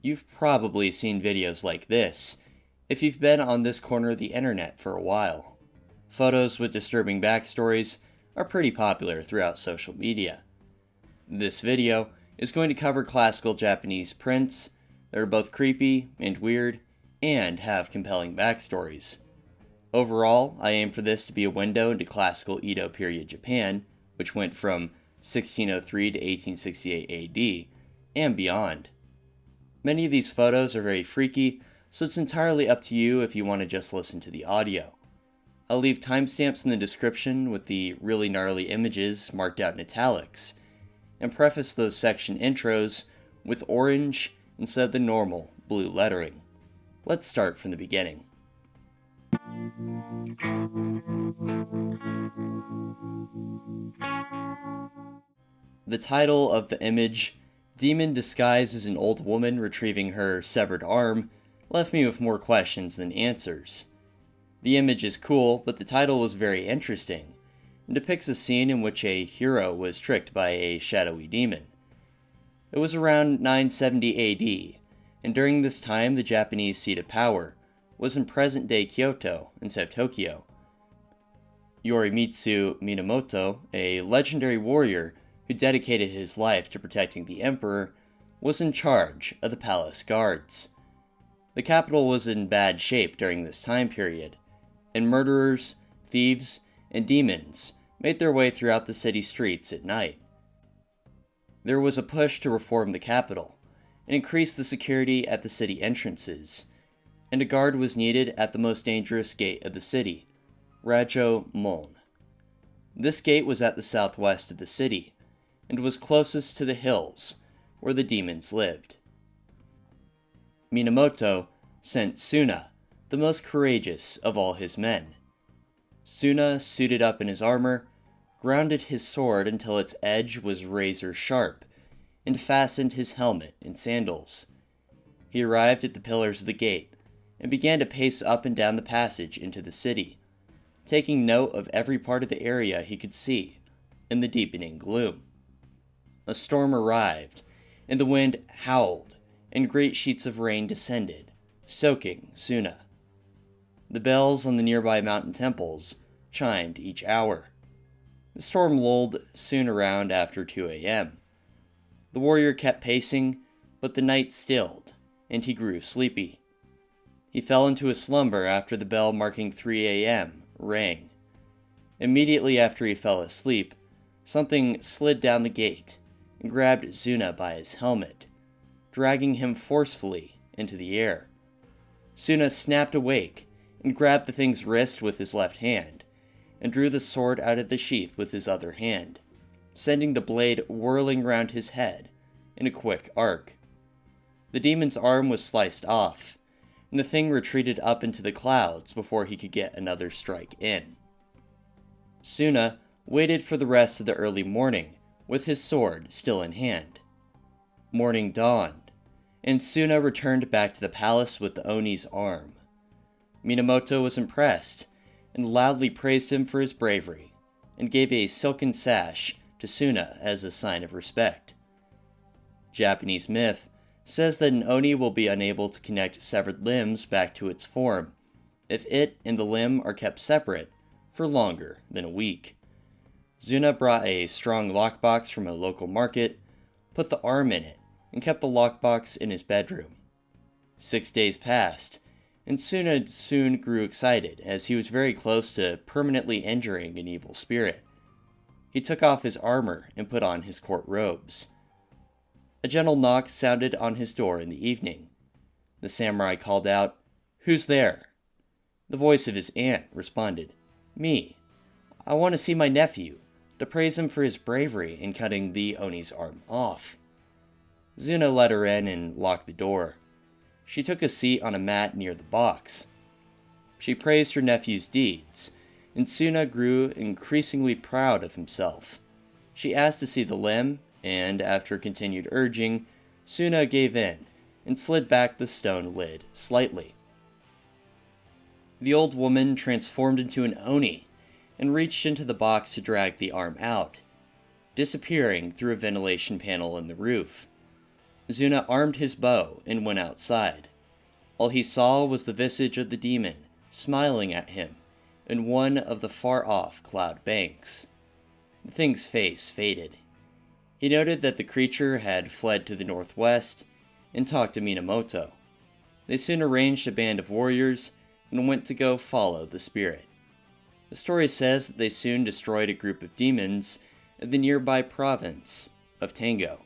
You've probably seen videos like this if you've been on this corner of the internet for a while. Photos with disturbing backstories are pretty popular throughout social media. This video is going to cover classical Japanese prints that are both creepy and weird and have compelling backstories. Overall, I aim for this to be a window into classical Edo period Japan, which went from 1603 to 1868 AD, and beyond. Many of these photos are very freaky, so it's entirely up to you if you want to just listen to the audio. I'll leave timestamps in the description with the really gnarly images marked out in italics, and preface those section intros with orange instead of the normal blue lettering. Let's start from the beginning. The title of the image, Demon Disguised as an Old Woman Retrieving Her Severed Arm, left me with more questions than answers. The image is cool, but the title was very interesting, and depicts a scene in which a hero was tricked by a shadowy demon. It was around 970 AD, and during this time the Japanese seat of power was in present-day Kyoto instead of Tokyo. Yorimitsu Minamoto, a legendary warrior who dedicated his life to protecting the emperor, was in charge of the palace guards. The capital was in bad shape during this time period, and murderers, thieves, and demons made their way throughout the city streets at night. There was a push to reform the capital and increase the security at the city entrances, and a guard was needed at the most dangerous gate of the city, Rajo Mon. This gate was at the southwest of the city, and was closest to the hills where the demons lived. Minamoto sent Suna, the most courageous of all his men. Suna suited up in his armor, grounded his sword until its edge was razor sharp, and fastened his helmet and sandals. He arrived at the pillars of the gate, and began to pace up and down the passage into the city, taking note of every part of the area he could see in the deepening gloom. A storm arrived, and the wind howled, and great sheets of rain descended, soaking Suna. The bells on the nearby mountain temples chimed each hour. The storm lulled soon around after 2 a.m. The warrior kept pacing, but the night stilled, and he grew sleepy. He fell into a slumber after the bell marking 3 a.m. rang. Immediately after he fell asleep, something slid down the gate and grabbed Suna by his helmet, dragging him forcefully into the air. Suna snapped awake and grabbed the thing's wrist with his left hand, and drew the sword out of the sheath with his other hand, sending the blade whirling round his head in a quick arc. The demon's arm was sliced off, and the thing retreated up into the clouds before he could get another strike in. Suna waited for the rest of the early morning, with his sword still in hand. Morning dawned, and Suna returned back to the palace with the Oni's arm. Minamoto was impressed, and loudly praised him for his bravery, and gave a silken sash to Suna as a sign of respect. Japanese myth says that an Oni will be unable to connect severed limbs back to its form if it and the limb are kept separate for longer than a week. Suna brought a strong lockbox from a local market, put the arm in it, and kept the lockbox in his bedroom. 6 days passed, and Suna soon grew excited as he was very close to permanently injuring an evil spirit. He took off his armor and put on his court robes. A gentle knock sounded on his door in the evening. The samurai called out, "Who's there?" The voice of his aunt responded, "Me. I want to see my nephew, to praise him for his bravery in cutting the Oni's arm off." Suna let her in and locked the door. She took a seat on a mat near the box. She praised her nephew's deeds, and Suna grew increasingly proud of himself. She asked to see the limb, and after continued urging, Suna gave in and slid back the stone lid slightly. The old woman transformed into an Oni and reached into the box to drag the arm out, disappearing through a ventilation panel in the roof. Zuna armed his bow and went outside. All he saw was the visage of the demon, smiling at him, in one of the far-off cloud banks. The thing's face faded. He noted that the creature had fled to the northwest and talked to Minamoto. They soon arranged a band of warriors and went to go follow the spirit. The story says that they soon destroyed a group of demons in the nearby province of Tango.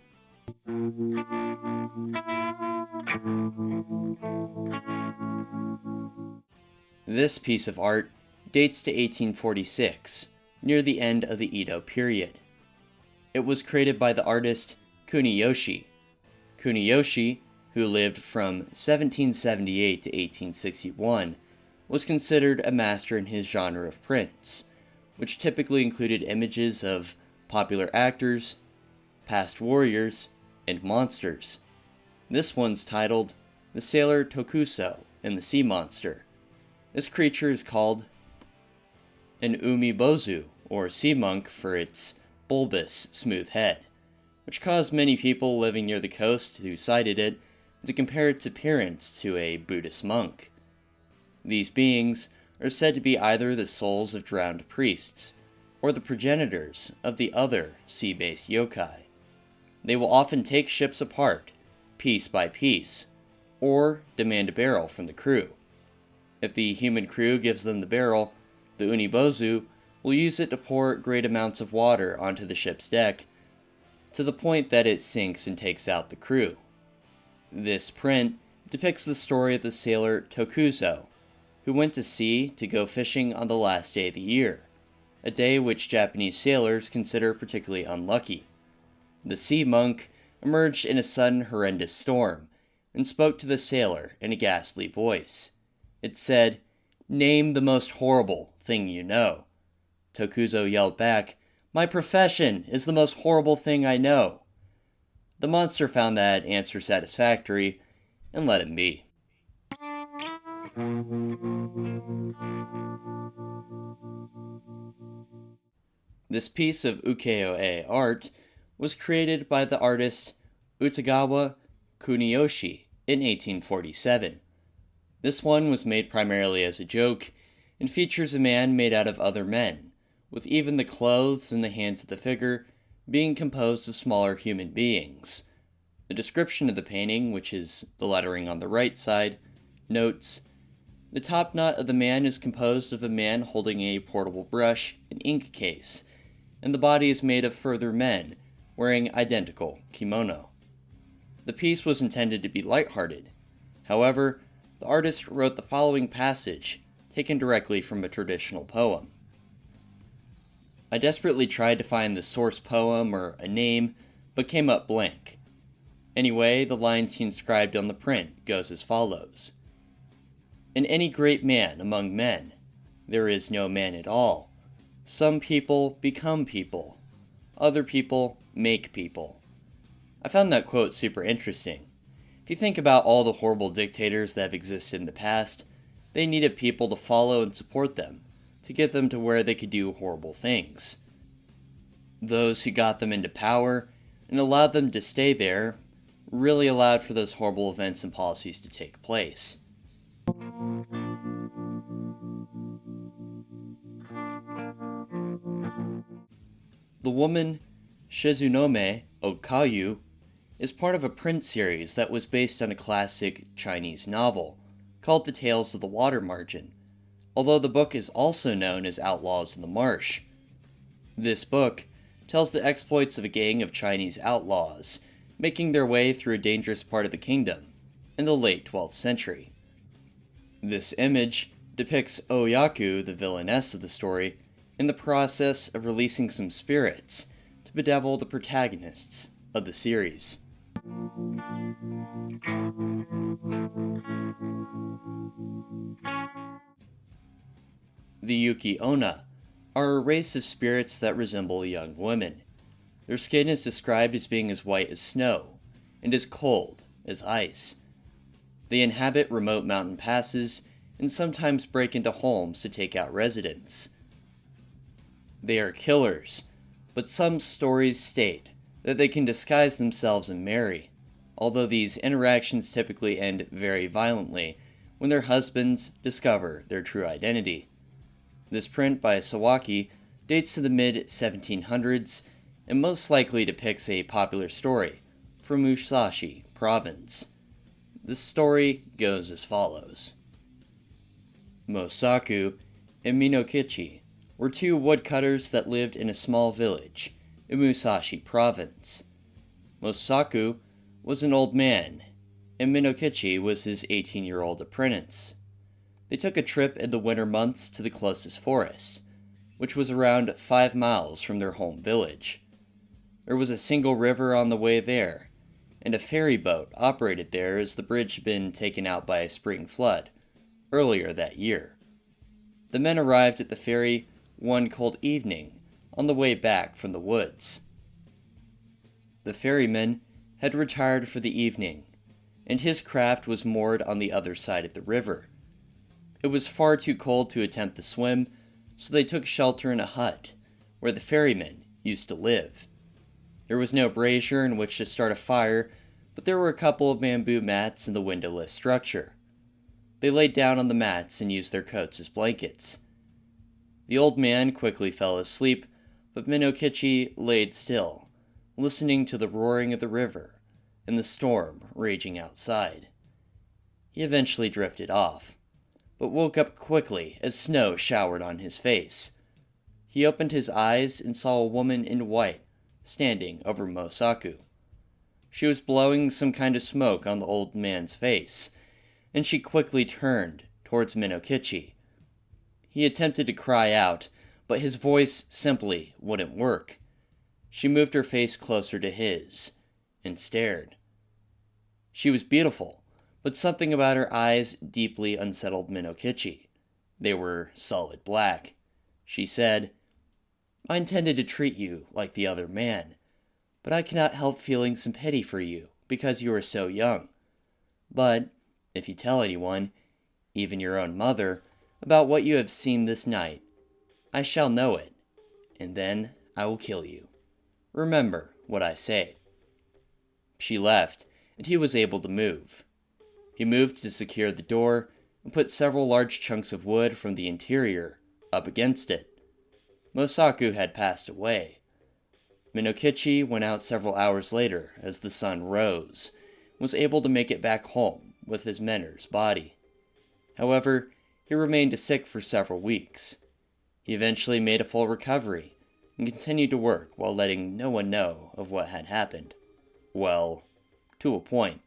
This piece of art dates to 1846, near the end of the Edo period. It was created by the artist Kuniyoshi. Kuniyoshi, who lived from 1778 to 1861, was considered a master in his genre of prints, which typically included images of popular actors, past warriors, and monsters. This one's titled The Sailor Tokuso and the Sea Monster. This creature is called an umibozu, or sea monk, for its bulbous, smooth head, which caused many people living near the coast who sighted it to compare its appearance to a Buddhist monk. These beings are said to be either the souls of drowned priests, or the progenitors of the other sea-based yokai. They will often take ships apart, piece by piece, or demand a barrel from the crew. If the human crew gives them the barrel, the unibozu will use it to pour great amounts of water onto the ship's deck, to the point that it sinks and takes out the crew. This print depicts the story of the sailor Tokuso, who went to sea to go fishing on the last day of the year, a day which Japanese sailors consider particularly unlucky. The sea monk emerged in a sudden horrendous storm, and spoke to the sailor in a ghastly voice. It said, "Name the most horrible thing you know." Tokuso yelled back, "My profession is the most horrible thing I know." The monster found that answer satisfactory, and let him be. This piece of ukiyo-e art was created by the artist Utagawa Kuniyoshi in 1847. This one was made primarily as a joke, and features a man made out of other men, with even the clothes and the hands of the figure being composed of smaller human beings. The description of the painting, which is the lettering on the right side, notes, "The top knot of the man is composed of a man holding a portable brush and ink case, and the body is made of further men, wearing identical kimono." The piece was intended to be lighthearted. However, the artist wrote the following passage, taken directly from a traditional poem. "I desperately tried to find the source poem or a name, but came up blank. Anyway, the lines he inscribed on the print goes as follows. In any great man among men, there is no man at all. Some people become people. Other people make people." I found that quote super interesting. If you think about all the horrible dictators that have existed in the past, they needed people to follow and support them, to get them to where they could do horrible things. Those who got them into power and allowed them to stay there really allowed for those horrible events and policies to take place. The woman Shizunome Ohyaku is part of a print series that was based on a classic Chinese novel called The Tales of the Water Margin, although the book is also known as Outlaws in the Marsh. This book tells the exploits of a gang of Chinese outlaws making their way through a dangerous part of the kingdom in the late 12th century. This image depicts Ohyaku, the villainess of the story, in the process of releasing some spirits to bedevil the protagonists of the series. The Yuki Onna are a race of spirits that resemble young women. Their skin is described as being as white as snow, and as cold as ice. They inhabit remote mountain passes, and sometimes break into homes to take out residents. They are killers, but some stories state that they can disguise themselves and marry, although these interactions typically end very violently when their husbands discover their true identity. This print by Sawaki dates to the mid-1700s and most likely depicts a popular story from Musashi Province. This story goes as follows. Mosaku and Minokichi were two woodcutters that lived in a small village in Musashi Province. Mosaku was an old man, and Minokichi was his 18-year-old apprentice. They took a trip in the winter months to the closest forest, which was around 5 miles from their home village. There was a single river on the way there, and a ferry boat operated there as the bridge had been taken out by a spring flood earlier that year. The men arrived at the ferry one cold evening on the way back from the woods. The ferryman had retired for the evening, and his craft was moored on the other side of the river. It was far too cold to attempt the swim, so they took shelter in a hut where the ferryman used to live. There was no brazier in which to start a fire, but there were a couple of bamboo mats in the windowless structure. They laid down on the mats and used their coats as blankets. The old man quickly fell asleep, but Minokichi laid still, listening to the roaring of the river and the storm raging outside. He eventually drifted off, but woke up quickly as snow showered on his face. He opened his eyes and saw a woman in white standing over Mosaku. She was blowing some kind of smoke on the old man's face, and she quickly turned towards Minokichi. He attempted to cry out, but his voice simply wouldn't work. She moved her face closer to his and stared. She was beautiful, but something about her eyes deeply unsettled Minokichi. They were solid black. She said, "I intended to treat you like the other man, but I cannot help feeling some pity for you because you are so young. But if you tell anyone, even your own mother, about what you have seen this night, I shall know it, and then I will kill you. Remember what I say." She left, and he was able to move. He moved to secure the door and put several large chunks of wood from the interior up against it. Mosaku had passed away. Minokichi went out several hours later as the sun rose, and was able to make it back home with his mentor's body. However, he remained sick for several weeks. He eventually made a full recovery and continued to work while letting no one know of what had happened. Well, to a point.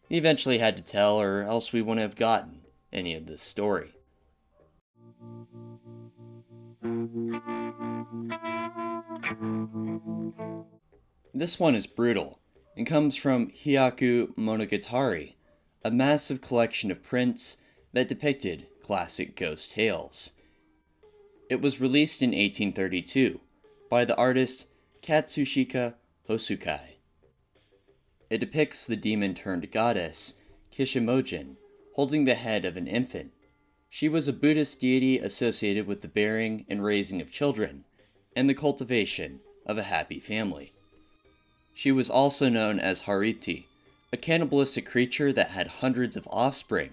He eventually had to tell, or else we wouldn't have gotten any of this story. This one is brutal, and comes from Ohyaku Monogatari, a massive collection of prints that depicted classic ghost tales. It was released in 1832 by the artist Katsushika Hosukai. It depicts the demon-turned-goddess Kishimojin holding the head of an infant. She was a Buddhist deity associated with the bearing and raising of children and the cultivation of a happy family. She was also known as Hariti, a cannibalistic creature that had hundreds of offspring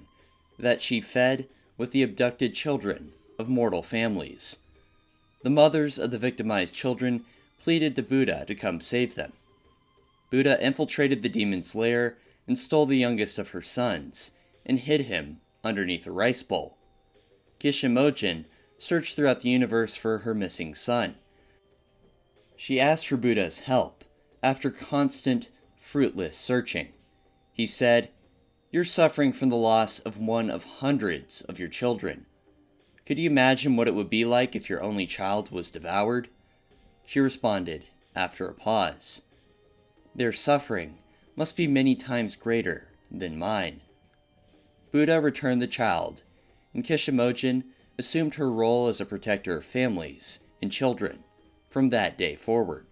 that she fed with the abducted children of mortal families. The mothers of the victimized children pleaded to Buddha to come save them. Buddha infiltrated the demon's lair and stole the youngest of her sons and hid him underneath a rice bowl. Kishimojin searched throughout the universe for her missing son. She asked for Buddha's help after constant, fruitless searching. He said, "You're suffering from the loss of one of hundreds of your children. Could you imagine what it would be like if your only child was devoured?" She responded, after a pause, "Their suffering must be many times greater than mine." Buddha returned the child, and Kishimojin assumed her role as a protector of families and children from that day forward.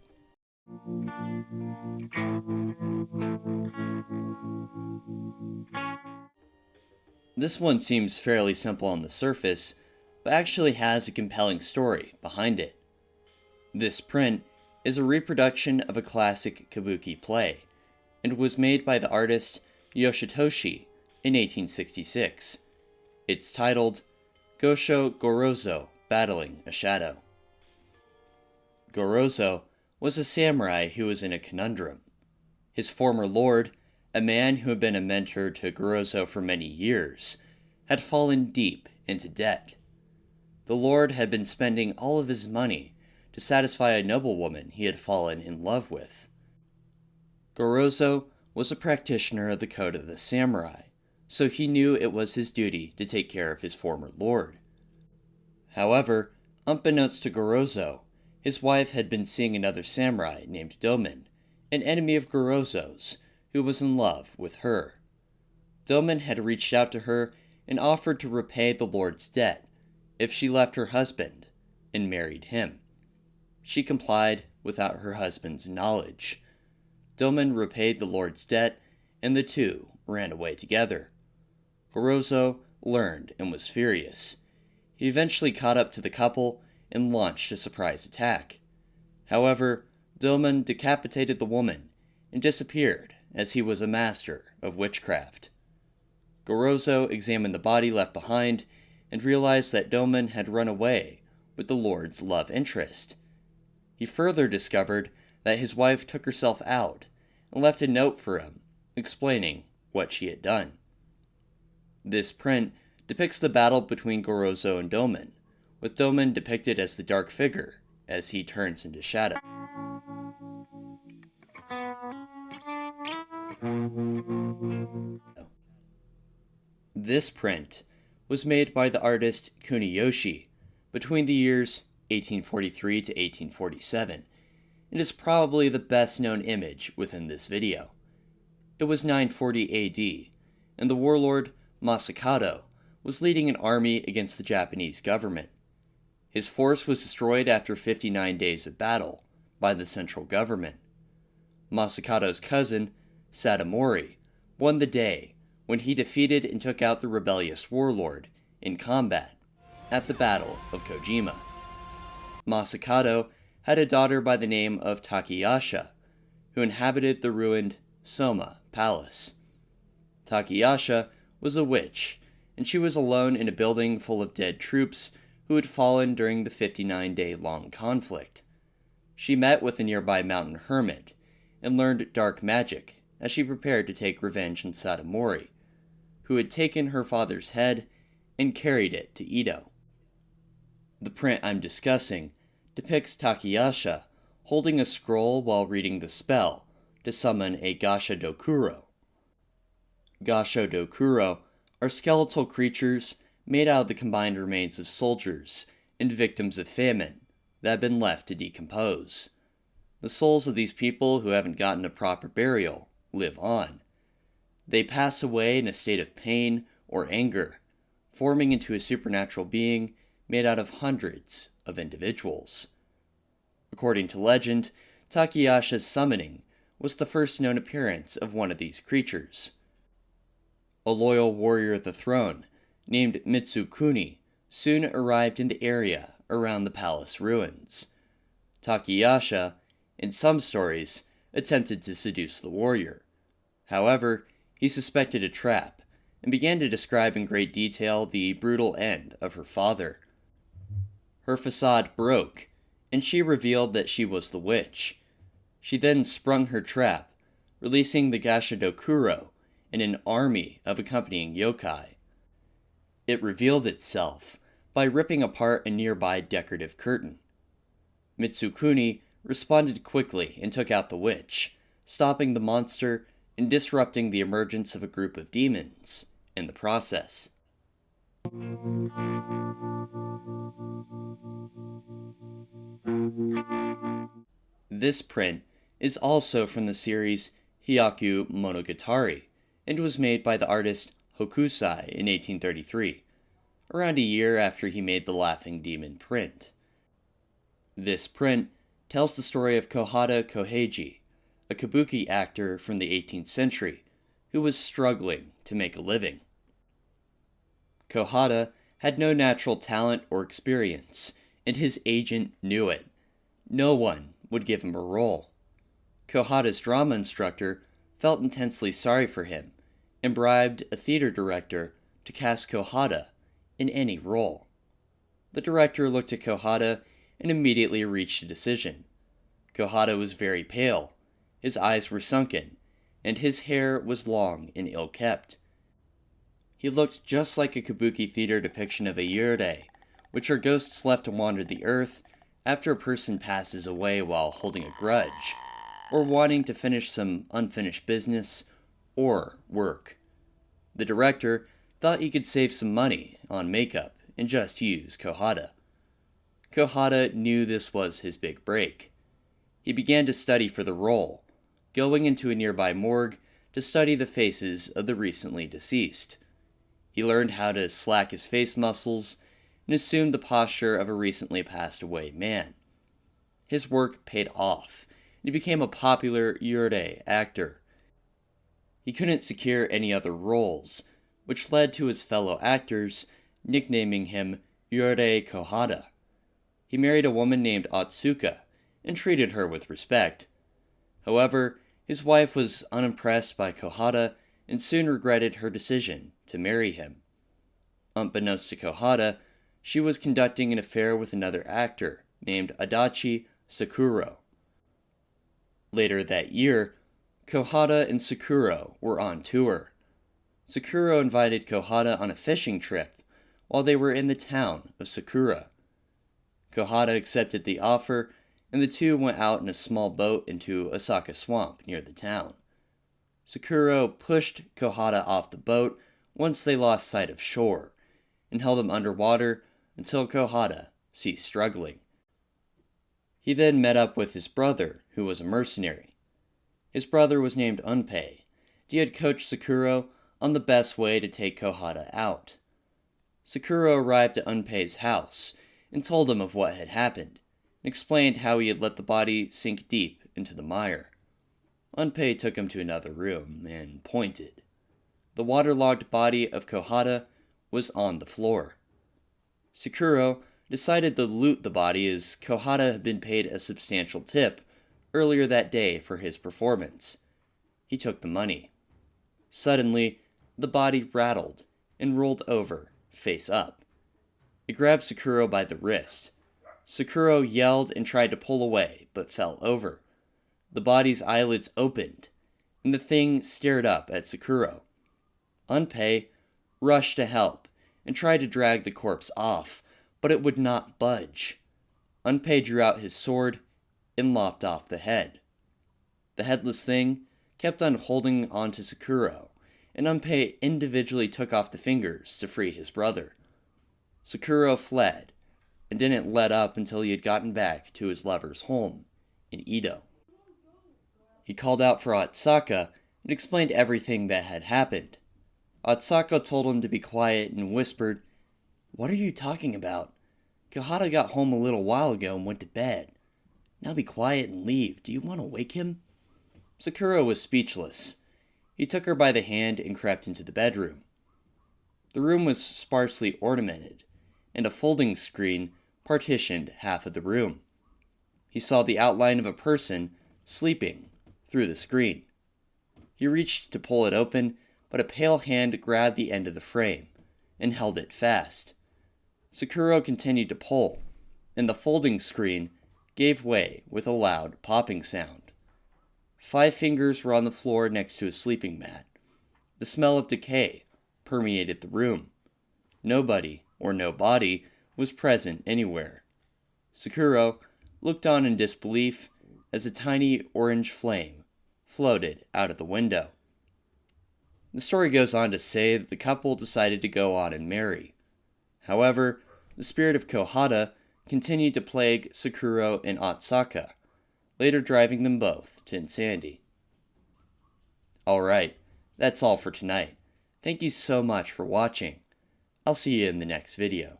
This one seems fairly simple on the surface, but actually has a compelling story behind it. This print is a reproduction of a classic kabuki play, and was made by the artist Yoshitoshi in 1866. It's titled Gorozo, Battling a Shadow. Gorozo was a samurai who was in a conundrum. His former lord, a man who had been a mentor to Gorozo for many years, had fallen deep into debt. The lord had been spending all of his money to satisfy a noblewoman he had fallen in love with. Gorozo was a practitioner of the code of the samurai, so he knew it was his duty to take care of his former lord. However, unbeknownst to Gorozo, his wife had been seeing another samurai named Domen, an enemy of Gorozo's, who was in love with her. Domen had reached out to her and offered to repay the lord's debt if she left her husband and married him. She complied without her husband's knowledge. Domen repaid the lord's debt, and the two ran away together. Gorozo learned and was furious. He eventually caught up to the couple and launched a surprise attack. However, Domen decapitated the woman and disappeared as he was a master of witchcraft. Gorozo examined the body left behind and realized that Domen had run away with the lord's love interest. He further discovered that his wife took herself out and left a note for him explaining what she had done. This print depicts the battle between Gorozo and Domen, with Domen depicted as the dark figure as he turns into shadow. This print was made by the artist Kuniyoshi between the years 1843 to 1847, and is probably the best known image within this video. It was 940 AD, and the warlord Masakado was leading an army against the Japanese government. His force was destroyed after 59 days of battle by the central government. Masakado's cousin, Sadamori, won the day when he defeated and took out the rebellious warlord in combat at the Battle of Kojima. Masakado had a daughter by the name of Takayasha, who inhabited the ruined Soma Palace. Takayasha was a witch, and she was alone in a building full of dead troops who had fallen during the 59-day-long conflict. She met with a nearby mountain hermit and learned dark magic as she prepared to take revenge on Sadamori, who had taken her father's head and carried it to Edo. The print I'm discussing depicts Takayasha holding a scroll while reading the spell to summon a Gasha Dokuro. Gasha Dokuro are skeletal creatures made out of the combined remains of soldiers and victims of famine that have been left to decompose. The souls of these people who haven't gotten a proper burial live on. They pass away in a state of pain or anger, forming into a supernatural being made out of hundreds of individuals. According to legend, Takayasha's summoning was the first known appearance of one of these creatures. A loyal warrior of the throne, named Mitsukuni, soon arrived in the area around the palace ruins. Takayasha, in some stories, attempted to seduce the warrior. However, he suspected a trap and began to describe in great detail the brutal end of her father. Her facade broke, and she revealed that she was the witch. She then sprung her trap, releasing the Gasha Dokuro and an army of accompanying yokai. It revealed itself by ripping apart a nearby decorative curtain. Mitsukuni responded quickly and took out the witch, stopping the monster and disrupting the emergence of a group of demons in the process. This print is also from the series Hyaku Monogatari and was made by the artist Hokusai in 1833, around a year after he made the Laughing Demon print. This print tells the story of Kohada Koheiji, a kabuki actor from the 18th century who was struggling to make a living. Kohada had no natural talent or experience, and his agent knew it. No one would give him a role. Kohada's drama instructor felt intensely sorry for him and bribed a theater director to cast Kohada in any role. The director looked at Kohada and immediately reached a decision. Kohada was very pale, his eyes were sunken, and his hair was long and ill-kept. He looked just like a kabuki theater depiction of a yurei, which are ghosts left to wander the earth after a person passes away while holding a grudge, or wanting to finish some unfinished business or work. The director thought he could save some money on makeup and just use Kohada. Kohada knew this was his big break. He began to study for the role, going into a nearby morgue to study the faces of the recently deceased. He learned how to slack his face muscles and assumed the posture of a recently passed away man. His work paid off, and he became a popular yurei actor. He couldn't secure any other roles, which led to his fellow actors nicknaming him Yurei Kohada. He married a woman named Otsuka and treated her with respect. However, his wife was unimpressed by Kohada and soon regretted her decision to marry him. Unbeknownst to Kohada, she was conducting an affair with another actor named Adachi Sakuro. Later that year, Kohada and Sakuro were on tour. Sakuro invited Kohada on a fishing trip while they were in the town of Sakura. Kohada accepted the offer, and the two went out in a small boat into Osaka Swamp near the town. Sakuro pushed Kohada off the boat once they lost sight of shore, and held him underwater until Kohada ceased struggling. He then met up with his brother, who was a mercenary. His brother was named Unpei. He had coached Sakuro on the best way to take Kohada out. Sakuro arrived at Unpei's house and told him of what had happened, and explained how he had let the body sink deep into the mire. Unpei took him to another room and pointed. The waterlogged body of Kohada was on the floor. Sakuro decided to loot the body as Kohada had been paid a substantial tip earlier that day for his performance. He took the money. Suddenly, the body rattled and rolled over, face up. It grabbed Sakuro by the wrist. Sakuro yelled and tried to pull away, but fell over. The body's eyelids opened, and the thing stared up at Sakuro. Unpei rushed to help and tried to drag the corpse off, but it would not budge. Unpei drew out his sword and lopped off the head. The headless thing kept on holding on to Sakuro, and Unpei individually took off the fingers to free his brother. Sakuro fled, and didn't let up until he had gotten back to his lover's home in Edo. He called out for Otsuka and explained everything that had happened. Otsuka told him to be quiet and whispered, "What are you talking about? Kohada got home a little while ago and went to bed. Now be quiet and leave. Do you want to wake him?" Sakuro was speechless. He took her by the hand and crept into the bedroom. The room was sparsely ornamented, and a folding screen partitioned half of the room. He saw the outline of a person sleeping through the screen. He reached to pull it open, but a pale hand grabbed the end of the frame and held it fast. Sakuro continued to pull, and the folding screen gave way with a loud popping sound. 5 fingers were on the floor next to a sleeping mat. The smell of decay permeated the room. Nobody, or no body, was present anywhere. Sakuro looked on in disbelief as a tiny orange flame floated out of the window. The story goes on to say that the couple decided to go on and marry. However, the spirit of Kohada continued to plague Sakuro and Otsuka, later driving them both to insanity. Alright, that's all for tonight. Thank you so much for watching. I'll see you in the next video.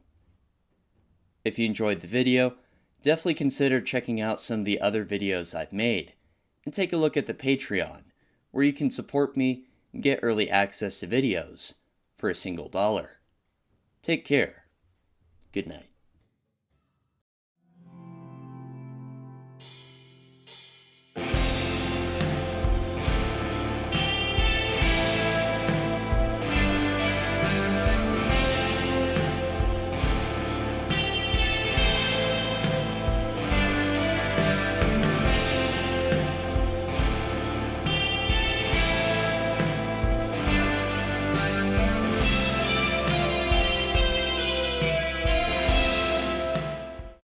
If you enjoyed the video, definitely consider checking out some of the other videos I've made, and take a look at the Patreon, where you can support me and get early access to videos for $1. Take care. Good night.